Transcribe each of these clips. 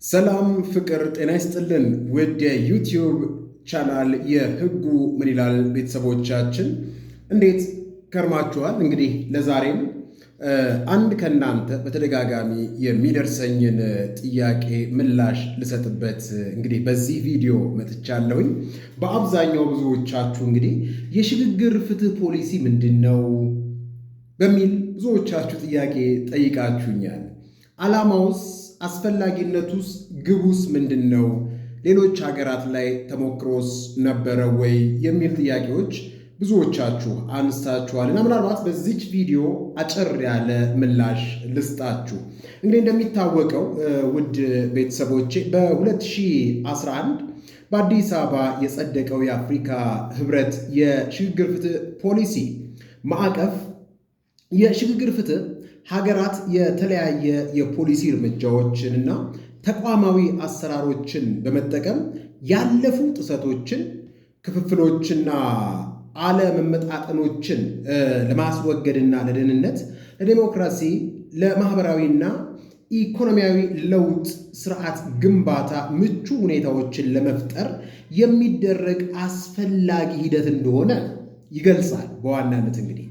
ሰላም ፍቅር ጤና ይስጥልን ውድ የዩቲዩብ ቻናል የህጉ ምን ይላል ቤተሰቦቻችን እንዴት ከርማችኋል? እንግዲህ ለዛሬም አንድ ከናንተ በተደጋጋሚ የሚደርሰኝን ጥያቄ ምላሽ ልሰጥበት እንግዲህ በዚህ ቪዲዮ መጥቻለሁኝ። በአብዛኛው ብዙዎቻችሁ እንግዲህ የሽግግር ፍትህ ፖሊሲ ምንድነው በሚል ብዙዎቻችሁ ጥያቄ ጠይቃችሁኛል። ዓላማውስ አስፈላጊነቱስ ግቡስ ምንድነው? ሌሎች ሀገራት ላይ ተሞክሮስ ነበረ ወይ የሚል ጥያቄዎች ብዙዎቻችሁ አንስታችኋልና ምናልባት በዚች ቪዲዮ አጭር ያለ ምላሽ ልስጣችሁ። እንግዲህ እንደሚታወቀው ውድ ቤተሰቦቼ በ2011 በአዲስ አበባ የጸደቀው የአፍሪካ ህብረት የሽግግር ፍትህ ፖሊሲ ማዕቀፍ የሽግግር ፍትህ ሀገራት የተለያየ የፖሊሲ እርምጃዎችንና ተቋማዊ አሰራሮችን በመጠቀም ያለፉ ጥሰቶችን፣ ክፍፍሎችና አለመመጣጠኖችን ለማስወገድና ለደህንነት፣ ለዲሞክራሲ፣ ለማህበራዊና ኢኮኖሚያዊ ለውጥ ስርዓት ግንባታ ምቹ ሁኔታዎችን ለመፍጠር የሚደረግ አስፈላጊ ሂደት እንደሆነ ይገልጻል። በዋናነት እንግዲህ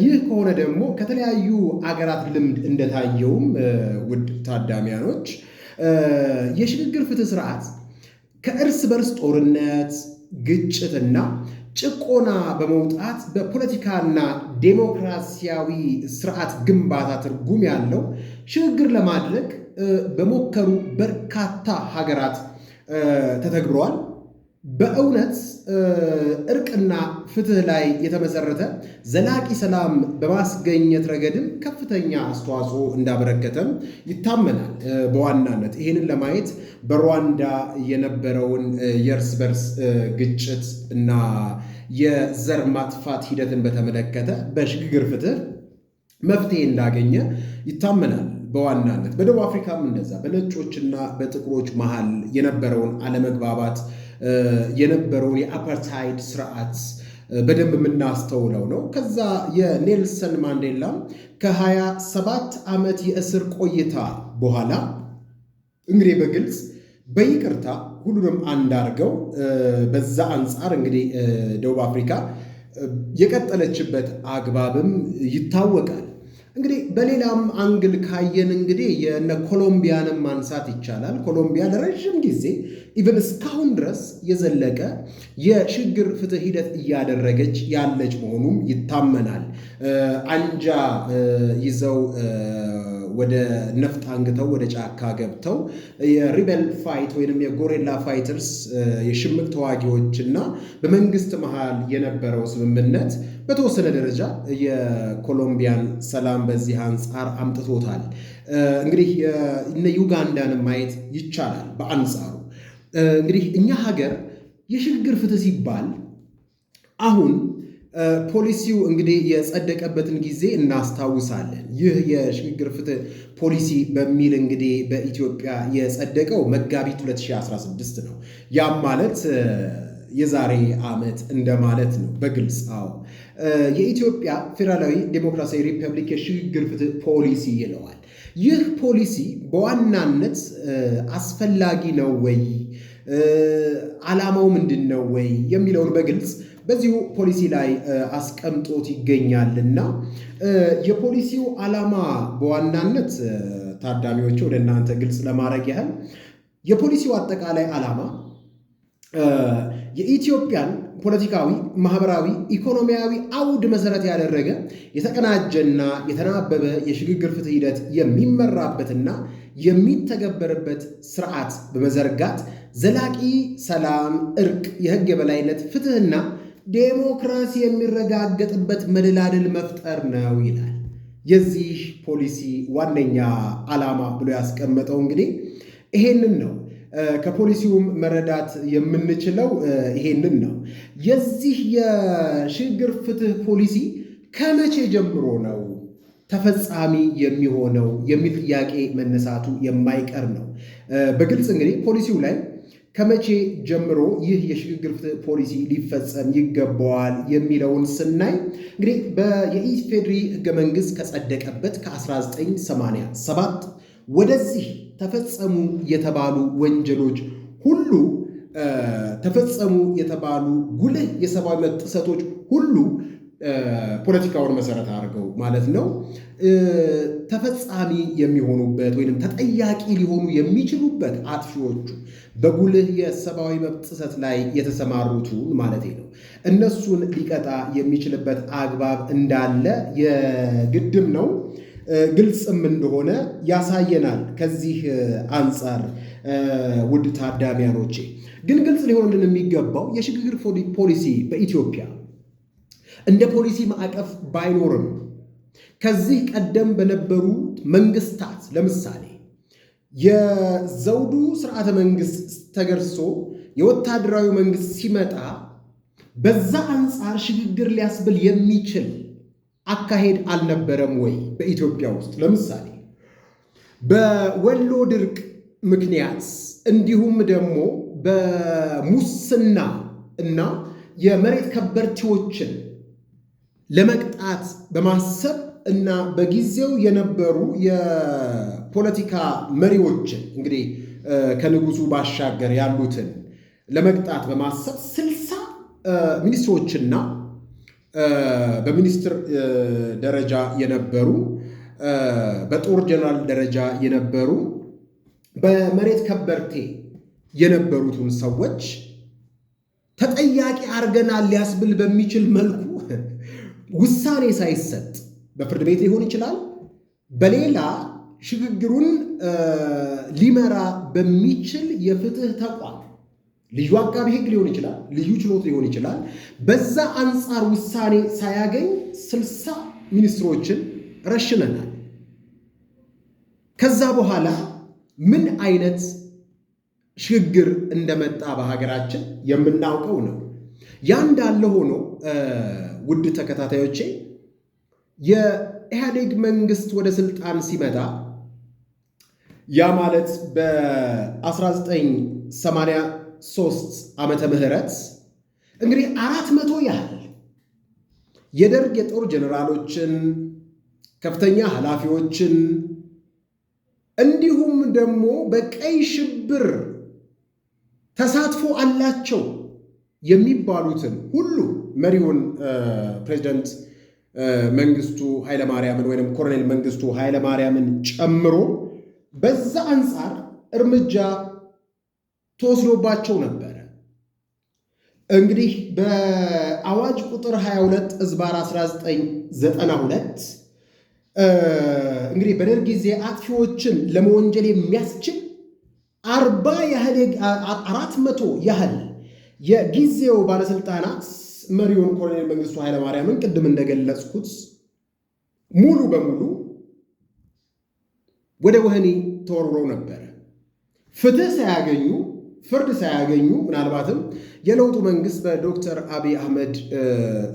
ይህ ከሆነ ደግሞ ከተለያዩ አገራት ልምድ እንደታየውም ውድ ታዳሚያኖች የሽግግር ፍትህ ስርዓት ከእርስ በርስ ጦርነት፣ ግጭትና ጭቆና በመውጣት በፖለቲካና ዴሞክራሲያዊ ስርዓት ግንባታ ትርጉም ያለው ሽግግር ለማድረግ በሞከሩ በርካታ ሀገራት ተተግብረዋል። በእውነት እርቅና ፍትህ ላይ የተመሰረተ ዘላቂ ሰላም በማስገኘት ረገድም ከፍተኛ አስተዋጽኦ እንዳበረከተም ይታመናል። በዋናነት ይህንን ለማየት በሩዋንዳ የነበረውን የእርስ በርስ ግጭት እና የዘር ማጥፋት ሂደትን በተመለከተ በሽግግር ፍትህ መፍትሄ እንዳገኘ ይታመናል። በዋናነት በደቡብ አፍሪካም እንደዛ በነጮችና በጥቁሮች መሃል የነበረውን አለመግባባት የነበረውን የአፓርታይድ ስርዓት በደንብ የምናስተውለው ነው። ከዛ የኔልሰን ማንዴላ ከ27 ዓመት የእስር ቆይታ በኋላ እንግዲህ በግልጽ በይቅርታ ሁሉንም አንድ አድርገው በዛ አንጻር እንግዲህ ደቡብ አፍሪካ የቀጠለችበት አግባብም ይታወቃል። እንግዲህ በሌላም አንግል ካየን እንግዲህ የነ ኮሎምቢያንም ማንሳት ይቻላል። ኮሎምቢያ ለረዥም ጊዜ ኢቨን እስካሁን ድረስ የዘለቀ የሽግግር ፍትህ ሂደት እያደረገች ያለች መሆኑም ይታመናል። አንጃ ይዘው ወደ ነፍጥ አንግተው ወደ ጫካ ገብተው የሪቤል ፋይት ወይንም የጎሬላ ፋይተርስ የሽምቅ ተዋጊዎችና በመንግስት መሃል የነበረው ስምምነት በተወሰነ ደረጃ የኮሎምቢያን ሰላም በዚህ አንጻር አምጥቶታል። እንግዲህ እነ ዩጋንዳንም ማየት ይቻላል። በአንጻሩ እንግዲህ እኛ ሀገር የሽግግር ፍትህ ሲባል አሁን ፖሊሲው እንግዲህ የጸደቀበትን ጊዜ እናስታውሳለን። ይህ የሽግግር ፍትህ ፖሊሲ በሚል እንግዲህ በኢትዮጵያ የጸደቀው መጋቢት 2016 ነው። ያም ማለት የዛሬ ዓመት እንደማለት ነው በግልጽ። አዎ የኢትዮጵያ ፌዴራላዊ ዴሞክራሲያዊ ሪፐብሊክ የሽግግር ፍትህ ፖሊሲ ይለዋል። ይህ ፖሊሲ በዋናነት አስፈላጊ ነው ወይ፣ ዓላማው ምንድን ነው ወይ የሚለውን በግልጽ በዚሁ ፖሊሲ ላይ አስቀምጦት ይገኛልና የፖሊሲው ዓላማ በዋናነት ታዳሚዎች ወደ እናንተ ግልጽ ለማድረግ ያህል የፖሊሲው አጠቃላይ ዓላማ የኢትዮጵያን ፖለቲካዊ፣ ማህበራዊ፣ ኢኮኖሚያዊ አውድ መሰረት ያደረገ የተቀናጀና የተናበበ የሽግግር ፍትህ ሂደት የሚመራበትና የሚተገበርበት ስርዓት በመዘርጋት ዘላቂ ሰላም፣ እርቅ፣ የህግ የበላይነት፣ ፍትህና ዴሞክራሲ የሚረጋገጥበት መደላድል መፍጠር ነው ይላል። የዚህ ፖሊሲ ዋነኛ ዓላማ ብሎ ያስቀመጠው እንግዲህ ይሄንን ነው። ከፖሊሲውም መረዳት የምንችለው ይሄንን ነው። የዚህ የሽግግር ፍትህ ፖሊሲ ከመቼ ጀምሮ ነው ተፈጻሚ የሚሆነው የሚል ጥያቄ መነሳቱ የማይቀር ነው። በግልጽ እንግዲህ ፖሊሲው ላይ ከመቼ ጀምሮ ይህ የሽግግር ፍትህ ፖሊሲ ሊፈጸም ይገባዋል የሚለውን ስናይ እንግዲህ የኢፌዴሪ ህገ መንግስት ከጸደቀበት ከ1987 ወደዚህ ተፈጸሙ የተባሉ ወንጀሎች ሁሉ ተፈጸሙ የተባሉ ጉልህ የሰብአዊ መብት ጥሰቶች ሁሉ ፖለቲካውን መሰረት አድርገው ማለት ነው ተፈጻሚ የሚሆኑበት ወይንም ተጠያቂ ሊሆኑ የሚችሉበት አጥፊዎቹ በጉልህ የሰብአዊ መብት ጥሰት ላይ የተሰማሩቱ ማለት ነው እነሱን ሊቀጣ የሚችልበት አግባብ እንዳለ የግድም ነው ግልጽም እንደሆነ ያሳየናል። ከዚህ አንጻር ውድ ታዳሚያኖቼ ግን ግልጽ ሊሆንልን የሚገባው የሽግግር ፖሊሲ በኢትዮጵያ እንደ ፖሊሲ ማዕቀፍ ባይኖርም ከዚህ ቀደም በነበሩ መንግስታት ለምሳሌ የዘውዱ ስርዓተ መንግስት ተገርሶ የወታደራዊ መንግስት ሲመጣ በዛ አንጻር ሽግግር ሊያስብል የሚችል አካሄድ አልነበረም ወይ በኢትዮጵያ ውስጥ? ለምሳሌ በወሎ ድርቅ ምክንያት እንዲሁም ደግሞ በሙስና እና የመሬት ከበርቴዎችን ለመቅጣት በማሰብ እና በጊዜው የነበሩ የፖለቲካ መሪዎችን እንግዲህ ከንጉሱ ባሻገር ያሉትን ለመቅጣት በማሰብ 60 ሚኒስትሮችና በሚኒስትር ደረጃ የነበሩ በጦር ጀነራል ደረጃ የነበሩ በመሬት ከበርቴ የነበሩትን ሰዎች ተጠያቂ አድርገናል ሊያስብል በሚችል መልኩ ውሳኔ ሳይሰጥ በፍርድ ቤት ሊሆን ይችላል፣ በሌላ ሽግግሩን ሊመራ በሚችል የፍትህ ተቋም ልዩ አቃቢ ሕግ ሊሆን ይችላል፣ ልዩ ችሎት ሊሆን ይችላል። በዛ አንጻር ውሳኔ ሳያገኝ 60 ሚኒስትሮችን ረሽነናል። ከዛ በኋላ ምን አይነት ሽግግር እንደመጣ በሀገራችን የምናውቀው ነው። ያ እንዳለ ሆኖ ውድ ተከታታዮቼ የኢህአዴግ መንግስት ወደ ስልጣን ሲመጣ ያ ማለት በ1983 ዓመተ ምህረት እንግዲህ 400 ያህል የደርግ የጦር ጀነራሎችን ከፍተኛ ኃላፊዎችን እንዲሁም ደግሞ በቀይ ሽብር ተሳትፎ አላቸው የሚባሉትን ሁሉ መሪውን ፕሬዝዳንት መንግስቱ ኃይለማርያምን ወይንም ኮሎኔል መንግስቱ ኃይለማርያምን ጨምሮ በዛ አንጻር እርምጃ ተወስዶባቸው ነበረ። እንግዲህ በአዋጅ ቁጥር 22/1992 እንግዲህ በደርግ ጊዜ አጥፊዎችን ለመወንጀል የሚያስችል 400 ያህል የጊዜው ባለስልጣናት መሪውን ኮሎኔል መንግስቱ ኃይለማርያምን ቅድም እንደገለጽኩት ሙሉ በሙሉ ወደ ወህኒ ተወርውረው ነበረ። ፍትህ ሳያገኙ ፍርድ ሳያገኙ ምናልባትም የለውጡ መንግስት በዶክተር አብይ አህመድ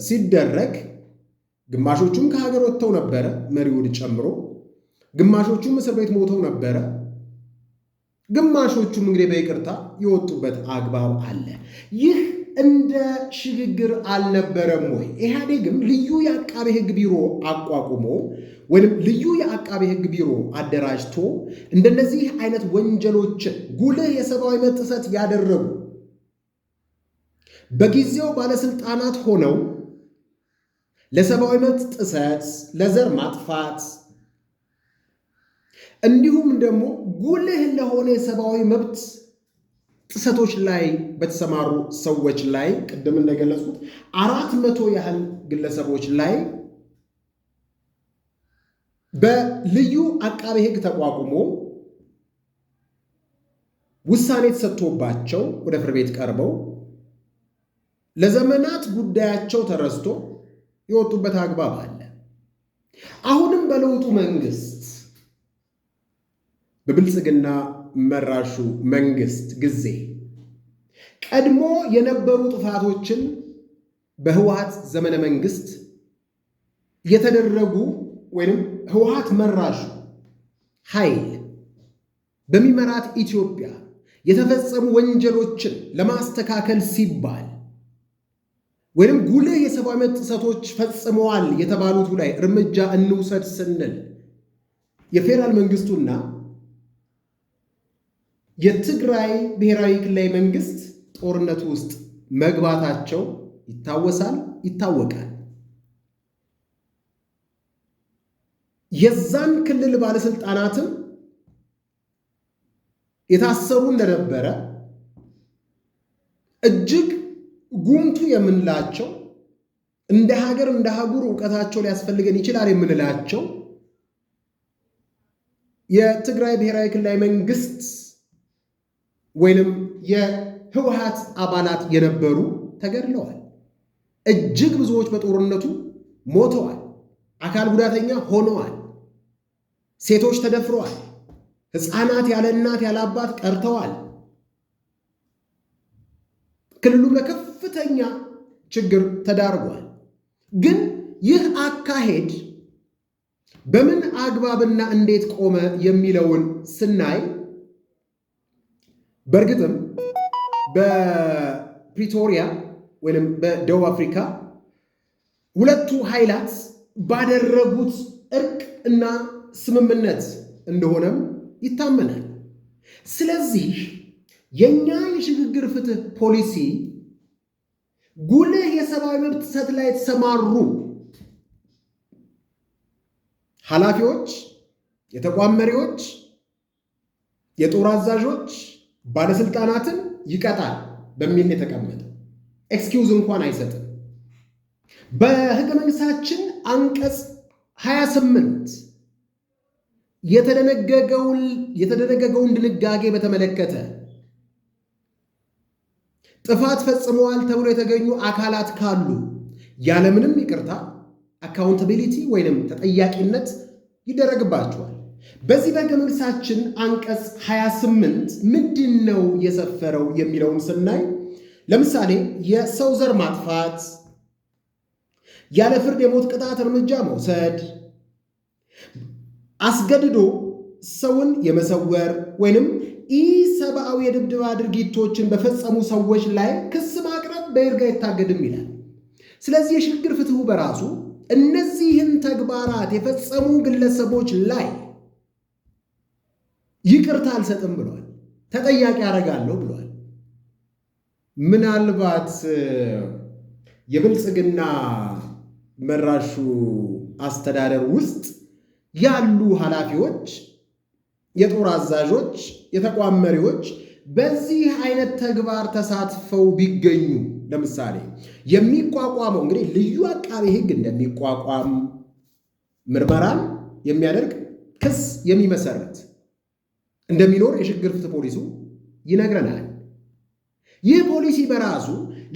ሲደረግ ግማሾቹም ከሀገር ወጥተው ነበረ፣ መሪውን ጨምሮ ግማሾቹም እስር ቤት ሞተው ነበረ። ግማሾቹም እንግዲህ በይቅርታ የወጡበት አግባብ አለ። ይህ እንደ ሽግግር አልነበረም ወይ? ኢህአዴግም ልዩ የአቃቤ ሕግ ቢሮ አቋቁሞ ወይም ልዩ የአቃቤ ሕግ ቢሮ አደራጅቶ እንደነዚህ አይነት ወንጀሎችን ጉልህ የሰብአዊ መብት ጥሰት ያደረጉ በጊዜው ባለስልጣናት ሆነው ለሰብአዊ መብት ጥሰት፣ ለዘር ማጥፋት እንዲሁም ደግሞ ጉልህ ለሆነ የሰብአዊ መብት ጥሰቶች ላይ በተሰማሩ ሰዎች ላይ ቅድም እንደገለጽኩት 400 ያህል ግለሰቦች ላይ በልዩ አቃቤ ሕግ ተቋቁሞ ውሳኔ ተሰጥቶባቸው ወደ ፍርድ ቤት ቀርበው ለዘመናት ጉዳያቸው ተረስቶ የወጡበት አግባብ አለ። አሁንም በለውጡ መንግስት በብልጽግና መራሹ መንግስት ጊዜ ቀድሞ የነበሩ ጥፋቶችን በህወሓት ዘመነ መንግስት የተደረጉ ወይም ህወሓት መራሹ ኃይል በሚመራት ኢትዮጵያ የተፈጸሙ ወንጀሎችን ለማስተካከል ሲባል ወይም ጉልህ የሰብአዊ መብት ጥሰቶች ፈጽመዋል የተባሉት ላይ እርምጃ እንውሰድ ስንል የፌዴራል መንግስቱና የትግራይ ብሔራዊ ክልላዊ መንግስት ጦርነቱ ውስጥ መግባታቸው ይታወሳል፣ ይታወቃል። የዛን ክልል ባለስልጣናትም የታሰሩ እንደነበረ እጅግ ጉምቱ የምንላቸው እንደ ሀገር እንደ አህጉር ዕውቀታቸው ሊያስፈልገን ይችላል የምንላቸው የትግራይ ብሔራዊ ክልላዊ መንግስት ወይንም የህወሓት አባላት የነበሩ ተገድለዋል። እጅግ ብዙዎች በጦርነቱ ሞተዋል፣ አካል ጉዳተኛ ሆነዋል፣ ሴቶች ተደፍረዋል፣ ሕፃናት ያለ እናት ያለ አባት ቀርተዋል። ክልሉም ለከፍተኛ ችግር ተዳርጓል። ግን ይህ አካሄድ በምን አግባብና እንዴት ቆመ የሚለውን ስናይ በእርግጥም በፕሪቶሪያ ወይም በደቡብ አፍሪካ ሁለቱ ኃይላት ባደረጉት እርቅ እና ስምምነት እንደሆነም ይታመናል። ስለዚህ የኛ የሽግግር ፍትህ ፖሊሲ ጉልህ የሰብአዊ መብት ጥሰት ላይ የተሰማሩ ኃላፊዎች፣ የተቋም መሪዎች፣ የጦር አዛዦች፣ ባለስልጣናትን ይቀጣል በሚል የተቀመጠ ኤክስኪውዝ እንኳን አይሰጥም። በህገ መንግስታችን አንቀጽ 28 የተደነገገውን ድንጋጌ በተመለከተ ጥፋት ፈጽመዋል ተብሎ የተገኙ አካላት ካሉ ያለምንም ይቅርታ አካውንታቢሊቲ ወይንም ተጠያቂነት ይደረግባቸዋል። በዚህ በህገ መንግስታችን አንቀጽ 28 ምንድን ነው የሰፈረው የሚለውን ስናይ ለምሳሌ የሰው ዘር ማጥፋት፣ ያለ ፍርድ የሞት ቅጣት እርምጃ መውሰድ፣ አስገድዶ ሰውን የመሰወር ወይንም ኢሰብአዊ የድብደባ ድርጊቶችን በፈጸሙ ሰዎች ላይ ክስ ማቅረብ በይርጋ አይታገድም ይላል። ስለዚህ የሽግግር ፍትሁ በራሱ እነዚህን ተግባራት የፈጸሙ ግለሰቦች ላይ ይቅርታ አልሰጥም ብሏል፣ ተጠያቂ አደርጋለሁ ብሏል። ምናልባት የብልጽግና መራሹ አስተዳደር ውስጥ ያሉ ኃላፊዎች፣ የጦር አዛዦች፣ የተቋም መሪዎች በዚህ አይነት ተግባር ተሳትፈው ቢገኙ ለምሳሌ የሚቋቋመው እንግዲህ ልዩ አቃቤ ሕግ እንደሚቋቋም ምርመራን የሚያደርግ ክስ የሚመሰረት እንደሚኖር የሽግግር ፍትህ ፖሊሱ ይነግረናል። ይህ ፖሊሲ በራሱ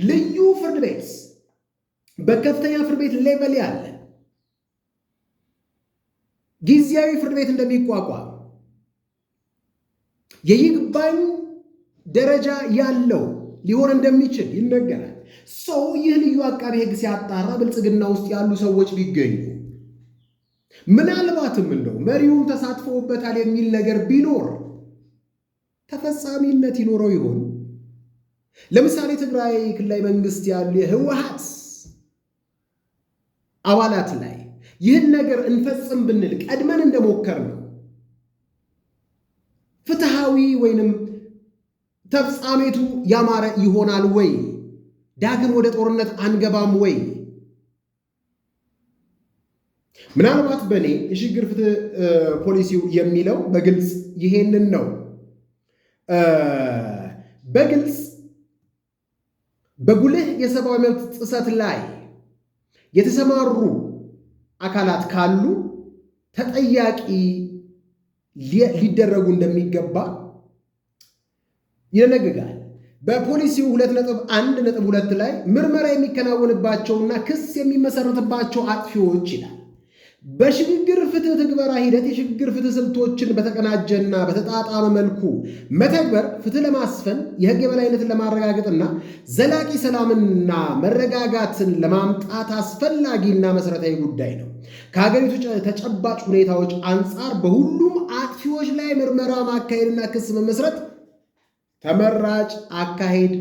ልዩ ፍርድ ቤት በከፍተኛ ፍርድ ቤት ሌቨል ያለ ጊዜያዊ ፍርድ ቤት እንደሚቋቋም የይግባኝ ደረጃ ያለው ሊሆን እንደሚችል ይነገራል። ሰው ይህ ልዩ አቃቤ ሕግ ሲያጣራ ብልጽግና ውስጥ ያሉ ሰዎች ቢገኙ ምናልባትም እንደው መሪውም ተሳትፎበታል የሚል ነገር ቢኖር ተፈጻሚነት ይኖረው ይሆን? ለምሳሌ ትግራይ ክልላዊ መንግስት ያሉ የህወሓት አባላት ላይ ይህን ነገር እንፈጽም ብንል ቀድመን እንደሞከር ነው ፍትሃዊ ወይንም ተፍጻሜቱ ያማረ ይሆናል ወይ? ዳግም ወደ ጦርነት አንገባም ወይ? ምናልባት በእኔ የሽግግር ፍትህ ፖሊሲው የሚለው በግልጽ ይሄንን ነው። በግልጽ በጉልህ የሰብአዊ መብት ጥሰት ላይ የተሰማሩ አካላት ካሉ ተጠያቂ ሊደረጉ እንደሚገባ ይደነግጋል። በፖሊሲው 2.1.2 ላይ ምርመራ የሚከናወንባቸውና ክስ የሚመሰረትባቸው አጥፊዎች ይላል። በሽግግር ፍትህ ትግበራ ሂደት የሽግግር ፍትህ ስልቶችን በተቀናጀና በተጣጣመ መልኩ መተግበር ፍትህ ለማስፈን የህግ የበላይነትን ለማረጋገጥና ዘላቂ ሰላምና መረጋጋትን ለማምጣት አስፈላጊና መሰረታዊ ጉዳይ ነው። ከሀገሪቱ ተጨባጭ ሁኔታዎች አንጻር በሁሉም አጥፊዎች ላይ ምርመራ ማካሄድና ክስ መመስረት ተመራጭ አካሄድ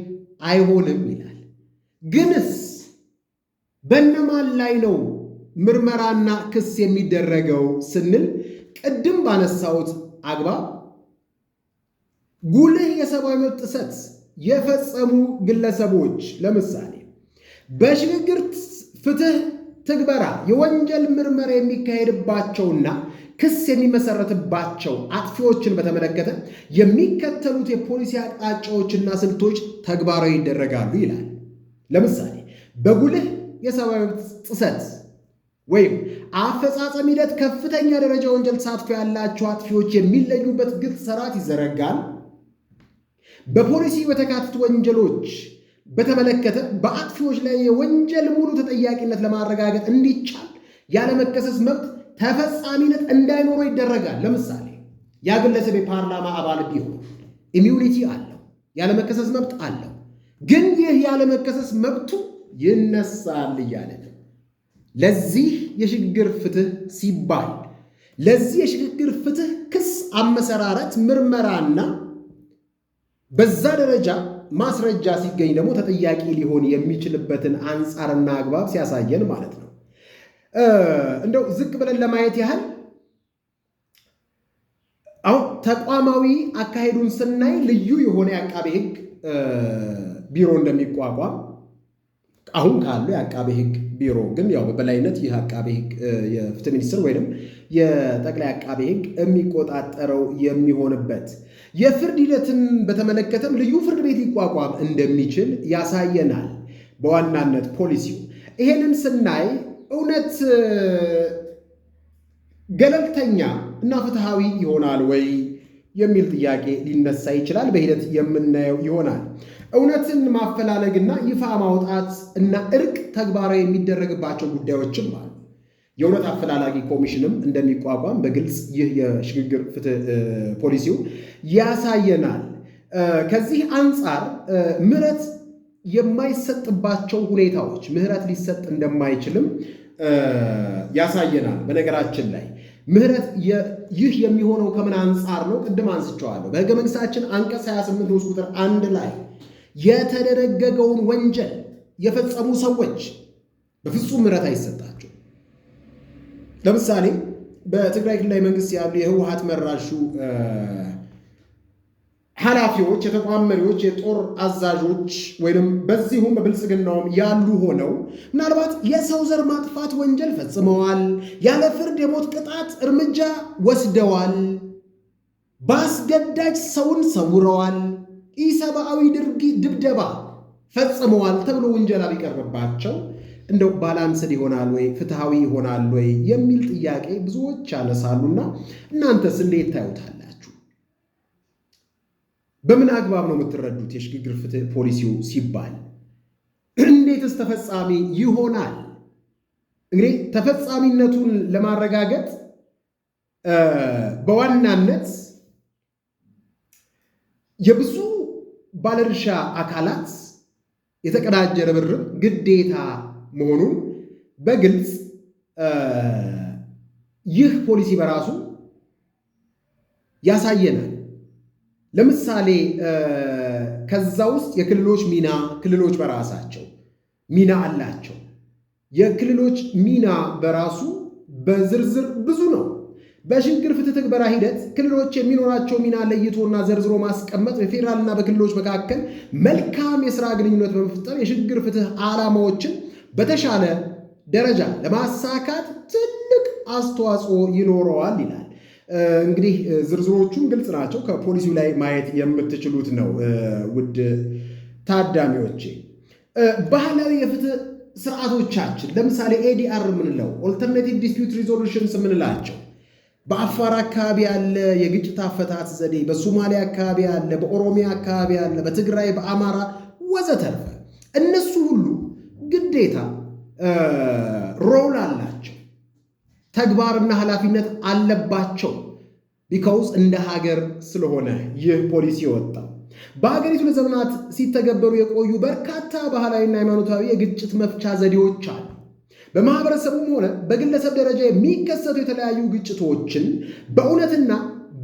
አይሆንም ይላል። ግንስ በእነማን ላይ ነው ምርመራና ክስ የሚደረገው ስንል ቅድም ባነሳሁት አግባብ ጉልህ የሰብአዊ መብት ጥሰት የፈጸሙ ግለሰቦች ለምሳሌ በሽግግር ፍትህ ትግበራ የወንጀል ምርመራ የሚካሄድባቸውና ክስ የሚመሰረትባቸው አጥፊዎችን በተመለከተ የሚከተሉት የፖሊሲ አቅጣጫዎችና ስልቶች ተግባራዊ ይደረጋሉ ይላል። ለምሳሌ በጉልህ የሰብአዊ መብት ጥሰት ወይም አፈጻጸም ሂደት ከፍተኛ ደረጃ ወንጀል ተሳትፎ ያላቸው አጥፊዎች የሚለዩበት ግልጽ ስርዓት ይዘረጋል። በፖሊሲ የተካተቱ ወንጀሎች በተመለከተ በአጥፊዎች ላይ የወንጀል ሙሉ ተጠያቂነት ለማረጋገጥ እንዲቻል ያለመከሰስ መብት ተፈጻሚነት እንዳይኖረው ይደረጋል። ለምሳሌ ያ ግለሰብ የፓርላማ አባል ቢሆን ኢሚዩኒቲ አለው፣ ያለመከሰስ መብት አለው። ግን ይህ ያለመከሰስ መብቱ ይነሳል እያለ ነው። ለዚህ የሽግግር ፍትህ ሲባል ለዚህ የሽግግር ፍትህ ክስ አመሰራረት ምርመራና በዛ ደረጃ ማስረጃ ሲገኝ ደግሞ ተጠያቂ ሊሆን የሚችልበትን አንጻርና አግባብ ሲያሳየን ማለት ነው። እንደው ዝቅ ብለን ለማየት ያህል አሁን ተቋማዊ አካሄዱን ስናይ ልዩ የሆነ የአቃቤ ሕግ ቢሮ እንደሚቋቋም አሁን ካለው የአቃቤ ሕግ ቢሮ ግን ያው በበላይነት ይህ አቃቤ ሕግ የፍትህ ሚኒስትር ወይንም የጠቅላይ አቃቤ ሕግ የሚቆጣጠረው የሚሆንበት የፍርድ ሂደትን በተመለከተም ልዩ ፍርድ ቤት ሊቋቋም እንደሚችል ያሳየናል። በዋናነት ፖሊሲው ይሄንን ስናይ እውነት ገለልተኛ እና ፍትሃዊ ይሆናል ወይ የሚል ጥያቄ ሊነሳ ይችላል። በሂደት የምናየው ይሆናል። እውነትን ማፈላለግና ይፋ ማውጣት እና እርቅ ተግባራዊ የሚደረግባቸው ጉዳዮችም አሉ። የእውነት አፈላላጊ ኮሚሽንም እንደሚቋቋም በግልጽ ይህ የሽግግር ፍትህ ፖሊሲው ያሳየናል። ከዚህ አንጻር ምህረት የማይሰጥባቸው ሁኔታዎች ምህረት ሊሰጥ እንደማይችልም ያሳየናል። በነገራችን ላይ ምህረት ይህ የሚሆነው ከምን አንጻር ነው? ቅድም አንስቼዋለሁ። በሕገ መንግሥታችን አንቀጽ 28 ንዑስ ቁጥር 1 ላይ የተደነገገውን ወንጀል የፈጸሙ ሰዎች በፍጹም ምህረት አይሰጣቸው። ለምሳሌ በትግራይ ክልላዊ መንግስት ያሉ የህወሓት መራሹ ኃላፊዎች፣ የተቋም መሪዎች፣ የጦር አዛዦች ወይም በዚሁም በብልጽግናውም ያሉ ሆነው ምናልባት የሰው ዘር ማጥፋት ወንጀል ፈጽመዋል፣ ያለ ፍርድ የሞት ቅጣት እርምጃ ወስደዋል፣ በአስገዳጅ ሰውን ሰውረዋል፣ ኢሰብአዊ ድብደባ ፈጽመዋል ተብሎ ውንጀላ ቢቀርብባቸው እንደው ባላንስድ ይሆናል ወይ ፍትሃዊ ይሆናል ወይ የሚል ጥያቄ ብዙዎች ያነሳሉና እናንተስ እንዴት ታዩታላችሁ? በምን አግባብ ነው የምትረዱት? የሽግግር ፍትህ ፖሊሲው ሲባል እንዴትስ ተፈጻሚ ይሆናል? እንግዲህ ተፈጻሚነቱን ለማረጋገጥ በዋናነት የብዙ ባለድርሻ አካላት የተቀናጀ ርብርብ ግዴታ መሆኑን በግልጽ ይህ ፖሊሲ በራሱ ያሳየናል። ለምሳሌ ከዛ ውስጥ የክልሎች ሚና፣ ክልሎች በራሳቸው ሚና አላቸው። የክልሎች ሚና በራሱ በዝርዝር ብዙ ነው። በሽግግር ፍትህ ትግበራ ሂደት ክልሎች የሚኖራቸው ሚና ለይቶና ዘርዝሮ ማስቀመጥ በፌዴራልና በክልሎች መካከል መልካም የሥራ ግንኙነት በመፍጠር የሽግግር ፍትህ ዓላማዎችን በተሻለ ደረጃ ለማሳካት ትልቅ አስተዋጽኦ ይኖረዋል ይላል። እንግዲህ ዝርዝሮቹም ግልጽ ናቸው። ከፖሊሲው ላይ ማየት የምትችሉት ነው። ውድ ታዳሚዎቼ ባህላዊ የፍትህ ስርዓቶቻችን ለምሳሌ ኤዲአር የምንለው ኦልተርኔቲቭ ዲስፒዩት ሪዞሉሽንስ የምንላቸው በአፋር አካባቢ ያለ የግጭት አፈታት ዘዴ፣ በሶማሊያ አካባቢ ያለ፣ በኦሮሚያ አካባቢ ያለ፣ በትግራይ፣ በአማራ ወዘተርፈ እነሱ ሁሉ ግዴታ ሮል አላቸው፣ ተግባርና ኃላፊነት አለባቸው። ቢካውስ እንደ ሀገር ስለሆነ ይህ ፖሊሲ የወጣው በሀገሪቱ ለዘመናት ሲተገበሩ የቆዩ በርካታ ባህላዊና ሃይማኖታዊ የግጭት መፍቻ ዘዴዎች አሉ። በማህበረሰቡም ሆነ በግለሰብ ደረጃ የሚከሰቱ የተለያዩ ግጭቶችን በእውነትና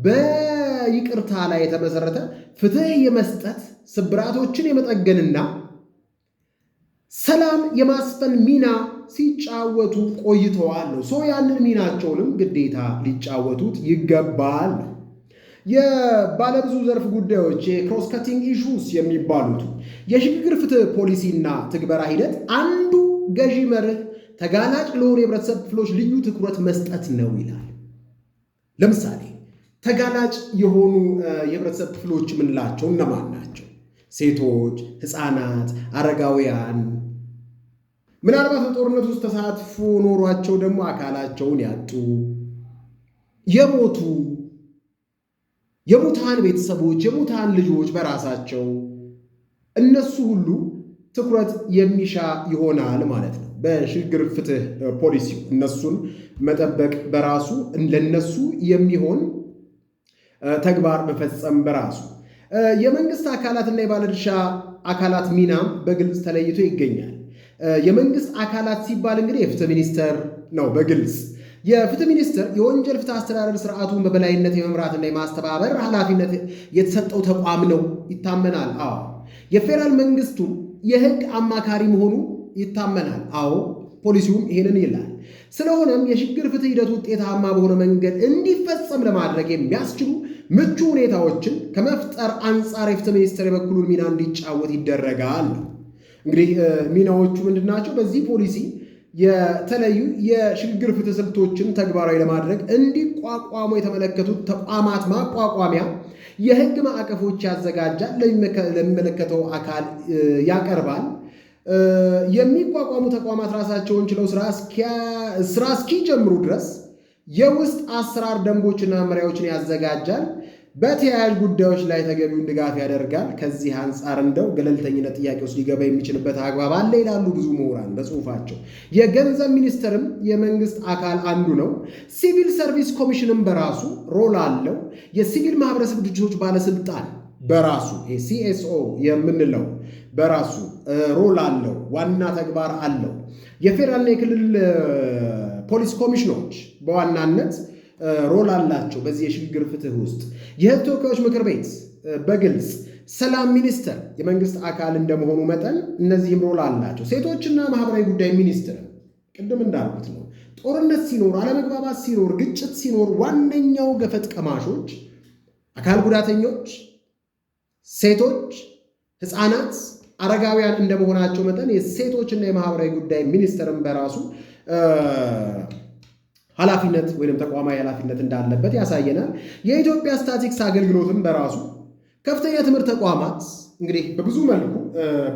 በይቅርታ ላይ የተመሰረተ ፍትህ የመስጠት ስብራቶችን የመጠገንና ሰላም የማስፈን ሚና ሲጫወቱ ቆይተዋል ነው። ያንን ሚናቸውንም ግዴታ ሊጫወቱት ይገባል። የባለብዙ ዘርፍ ጉዳዮች የክሮስ ከቲንግ ኢሹስ የሚባሉት የሽግግር ፍትህ ፖሊሲና ትግበራ ሂደት አንዱ ገዢ መርህ ተጋላጭ ለሆኑ የህብረተሰብ ክፍሎች ልዩ ትኩረት መስጠት ነው ይላል። ለምሳሌ ተጋላጭ የሆኑ የህብረተሰብ ክፍሎች የምንላቸው እነማን ናቸው? ሴቶች፣ ህፃናት፣ አረጋውያን፣ ምናልባት በጦርነት ውስጥ ተሳትፎ ኖሯቸው ደግሞ አካላቸውን ያጡ፣ የሞቱ፣ የሙታን ቤተሰቦች፣ የሙታን ልጆች በራሳቸው እነሱ ሁሉ ትኩረት የሚሻ ይሆናል ማለት ነው። በሽግግር ፍትህ ፖሊሲው እነሱን መጠበቅ በራሱ ለነሱ የሚሆን ተግባር መፈጸም በራሱ የመንግስት አካላትና የባለድርሻ አካላት ሚናም በግልጽ ተለይቶ ይገኛል። የመንግስት አካላት ሲባል እንግዲህ የፍትህ ሚኒስቴር ነው። በግልጽ የፍትህ ሚኒስቴር የወንጀል ፍትህ አስተዳደር ስርዓቱን በበላይነት የመምራትና የማስተባበር ኃላፊነት የተሰጠው ተቋም ነው ይታመናል። አዎ። የፌዴራል መንግስቱ የህግ አማካሪ መሆኑ ይታመናል። አዎ። ፖሊሲውም ይሄንን ይላል። ስለሆነም የሽግግር ፍትህ ሂደት ውጤታማ በሆነ መንገድ እንዲፈጸም ለማድረግ የሚያስችሉ ምቹ ሁኔታዎችን ከመፍጠር አንጻር የፍትህ ሚኒስቴር የበኩሉን ሚና እንዲጫወት ይደረጋል። እንግዲህ ሚናዎቹ ምንድናቸው? በዚህ ፖሊሲ የተለዩ የሽግግር ፍትህ ስልቶችን ተግባራዊ ለማድረግ እንዲቋቋሙ የተመለከቱት ተቋማት ማቋቋሚያ የህግ ማዕቀፎች ያዘጋጃል፣ ለሚመለከተው አካል ያቀርባል። የሚቋቋሙ ተቋማት ራሳቸውን ችለው ስራ እስኪጀምሩ ድረስ የውስጥ አሰራር ደንቦችና መመሪያዎችን ያዘጋጃል። በተያያዥ ጉዳዮች ላይ ተገቢውን ድጋፍ ያደርጋል። ከዚህ አንጻር እንደው ገለልተኝነት ጥያቄ ውስጥ ሊገባ የሚችልበት አግባብ አለ ይላሉ ብዙ ምሁራን በጽሁፋቸው። የገንዘብ ሚኒስቴርም የመንግስት አካል አንዱ ነው። ሲቪል ሰርቪስ ኮሚሽንም በራሱ ሮል አለው። የሲቪል ማህበረሰብ ድርጅቶች ባለስልጣን በራሱ ሲኤስኦ የምንለው በራሱ ሮል አለው፣ ዋና ተግባር አለው። የፌዴራልና የክልል ፖሊስ ኮሚሽኖች በዋናነት ሮል አላቸው በዚህ የሽግግር ፍትህ ውስጥ። የህዝብ ተወካዮች ምክር ቤት በግልጽ ሰላም ሚኒስቴር የመንግስት አካል እንደመሆኑ መጠን እነዚህም ሮል አላቸው። ሴቶችና ማህበራዊ ጉዳይ ሚኒስቴር ቅድም እንዳልኩት ነው። ጦርነት ሲኖር፣ አለመግባባት ሲኖር፣ ግጭት ሲኖር ዋነኛው ገፈት ቀማሾች አካል ጉዳተኞች፣ ሴቶች፣ ህፃናት፣ አረጋውያን እንደመሆናቸው መጠን የሴቶችና የማህበራዊ ጉዳይ ሚኒስቴርም በራሱ ኃላፊነት ወይም ተቋማዊ ኃላፊነት እንዳለበት ያሳየናል። የኢትዮጵያ ስታቲክስ አገልግሎትም በራሱ ከፍተኛ ትምህርት ተቋማት እንግዲህ በብዙ መልኩ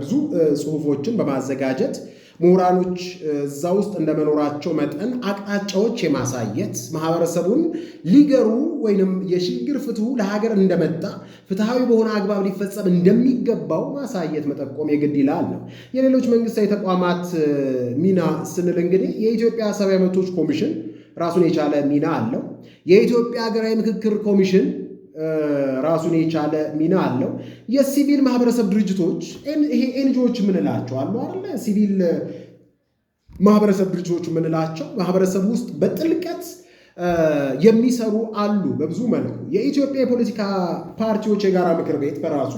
ብዙ ጽሁፎችን በማዘጋጀት ምሁራኖች እዛ ውስጥ እንደመኖራቸው መጠን አቅጣጫዎች የማሳየት ማህበረሰቡን ሊገሩ ወይንም የሽግግር ፍትሁ ለሀገር እንደመጣ ፍትሃዊ በሆነ አግባብ ሊፈጸም እንደሚገባው ማሳየት መጠቆም የግድ ይላል ነው። የሌሎች መንግስታዊ ተቋማት ሚና ስንል እንግዲህ የኢትዮጵያ ሰብአዊ መብቶች ኮሚሽን ራሱን የቻለ ሚና አለው። የኢትዮጵያ ሀገራዊ ምክክር ኮሚሽን ራሱን የቻለ ሚና አለው። የሲቪል ማህበረሰብ ድርጅቶች ይሄ ኤንጂኦዎች የምንላቸው አሉ አይደለ? ሲቪል ማህበረሰብ ድርጅቶች የምንላቸው ማህበረሰብ ውስጥ በጥልቀት የሚሰሩ አሉ በብዙ መልኩ። የኢትዮጵያ የፖለቲካ ፓርቲዎች የጋራ ምክር ቤት በራሱ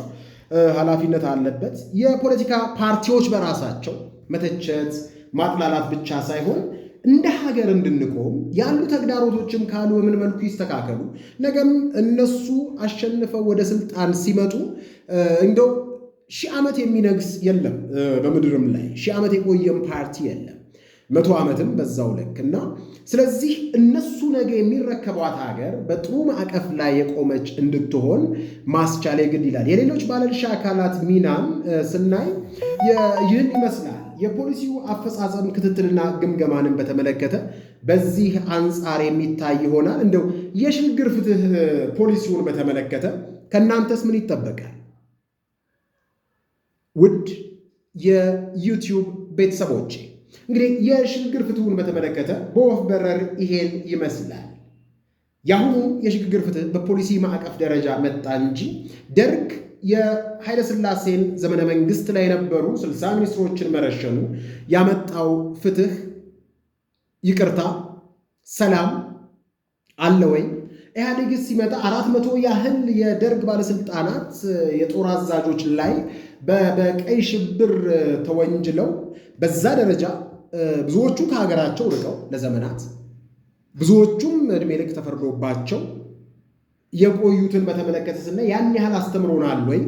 ኃላፊነት አለበት። የፖለቲካ ፓርቲዎች በራሳቸው መተቸት፣ ማጥላላት ብቻ ሳይሆን እንደ ሀገር እንድንቆም ያሉ ተግዳሮቶችም ካሉ በምን መልኩ ይስተካከሉ፣ ነገም እነሱ አሸንፈው ወደ ስልጣን ሲመጡ እንደው 1000 ዓመት የሚነግስ የለም በምድርም ላይ 1000 ዓመት የቆየም ፓርቲ የለም፣ 100 ዓመትም በዛው ልክ እና ስለዚህ እነሱ ነገ የሚረከቧት ሀገር በጥሩ ማዕቀፍ ላይ የቆመች እንድትሆን ማስቻል የግድ ይላል። የሌሎች ባለድርሻ አካላት ሚናም ስናይ ይህን ይመስላል። የፖሊሲው አፈጻጸም ክትትልና ግምገማንን በተመለከተ በዚህ አንጻር የሚታይ ይሆናል። እንደው የሽግግር ፍትህ ፖሊሲውን በተመለከተ ከእናንተስ ምን ይጠበቃል? ውድ የዩቲዩብ ቤተሰቦቼ እንግዲህ የሽግግር ፍትሁን በተመለከተ በወፍ በረር ይሄን ይመስላል። የአሁኑ የሽግግር ፍትህ በፖሊሲ ማዕቀፍ ደረጃ መጣ እንጂ ደርግ የኃይለ ሥላሴን ዘመነ መንግስት ላይ የነበሩ 60 ሚኒስትሮችን መረሸኑ ያመጣው ፍትህ፣ ይቅርታ፣ ሰላም አለ ወይ? ኢህአዴግ ሲመጣ 400 ያህል የደርግ ባለስልጣናት የጦር አዛዦች ላይ በቀይ ሽብር ተወንጅለው በዛ ደረጃ ብዙዎቹ ከሀገራቸው ርቀው ለዘመናት ብዙዎቹም ዕድሜ ልክ ተፈርዶባቸው የቆዩትን በተመለከተ ስናይ ያን ያህል አስተምሮናል ወይ?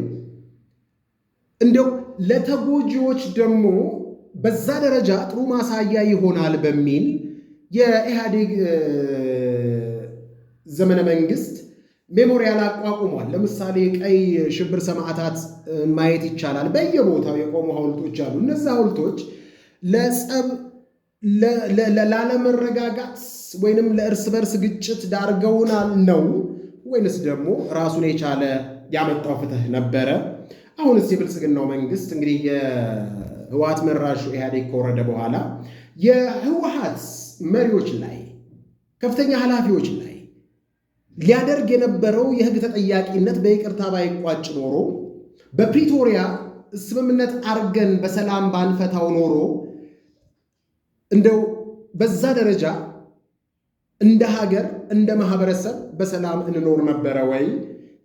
እንደው ለተጎጂዎች ደግሞ በዛ ደረጃ ጥሩ ማሳያ ይሆናል በሚል የኢህአዴግ ዘመነ መንግስት ሜሞሪያል አቋቁሟል። ለምሳሌ ቀይ ሽብር ሰማዕታት ማየት ይቻላል። በየቦታው የቆሙ ሐውልቶች አሉ። እነዚህ ሐውልቶች ለጸብ ላለመረጋጋት ወይንም ለእርስ በርስ ግጭት ዳርገውናል ነው ወይንስ ደግሞ ራሱን የቻለ ያመጣው ፍትህ ነበረ? አሁንስ የብልጽግናው መንግስት እንግዲህ የህወሓት መራሹ ኢህአዴግ ከወረደ በኋላ የህወሓት መሪዎች ላይ ከፍተኛ ኃላፊዎች ላይ ሊያደርግ የነበረው የህግ ተጠያቂነት በይቅርታ ባይቋጭ ኖሮ በፕሪቶሪያ ስምምነት አርገን በሰላም ባንፈታው ኖሮ እንደው በዛ ደረጃ እንደ ሀገር እንደ ማህበረሰብ በሰላም እንኖር ነበረ ወይ?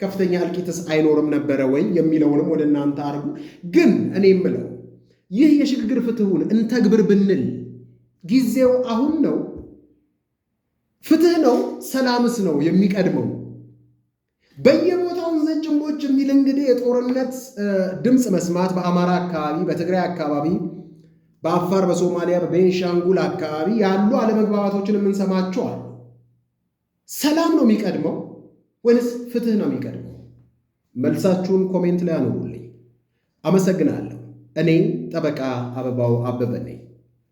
ከፍተኛ እልቂትስ አይኖርም ነበረ ወይ የሚለውንም ወደ እናንተ አርጉ። ግን እኔ የምለው ይህ የሽግግር ፍትሁን እንተግብር ብንል ጊዜው አሁን ነው? ፍትህ ነው? ሰላምስ ነው የሚቀድመው? በየቦታው ዘጭንቦች የሚል እንግዲህ የጦርነት ድምፅ መስማት በአማራ አካባቢ፣ በትግራይ አካባቢ፣ በአፋር፣ በሶማሊያ፣ በቤንሻንጉል አካባቢ ያሉ አለመግባባቶችን የምንሰማቸዋል። ሰላም ነው የሚቀድመው ወይስ ፍትህ ነው የሚቀድመው? መልሳችሁን ኮሜንት ላይ አኑሩልኝ። አመሰግናለሁ። እኔ ጠበቃ አበባው አበበ ነኝ።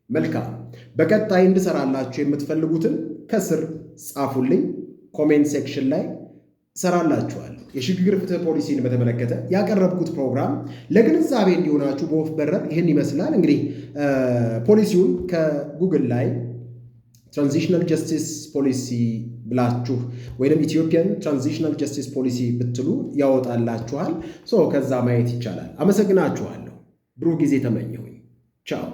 መልካም። በቀጣይ እንድሰራላችሁ የምትፈልጉትን ከስር ጻፉልኝ። ኮሜንት ሴክሽን ላይ ሰራላችኋለሁ። የሽግግር ፍትህ ፖሊሲን በተመለከተ ያቀረብኩት ፕሮግራም ለግንዛቤ እንዲሆናችሁ በወፍ በረር ይህን ይመስላል። እንግዲህ ፖሊሲውን ከጉግል ላይ ትራንዚሽናል ጀስቲስ ፖሊሲ ብላችሁ ወይም ኢትዮጵያን ትራንዚሽናል ጀስቲስ ፖሊሲ ብትሉ ያወጣላችኋል። ከዛ ማየት ይቻላል። አመሰግናችኋለሁ። ብሩህ ጊዜ ተመኘሁኝ። ቻው።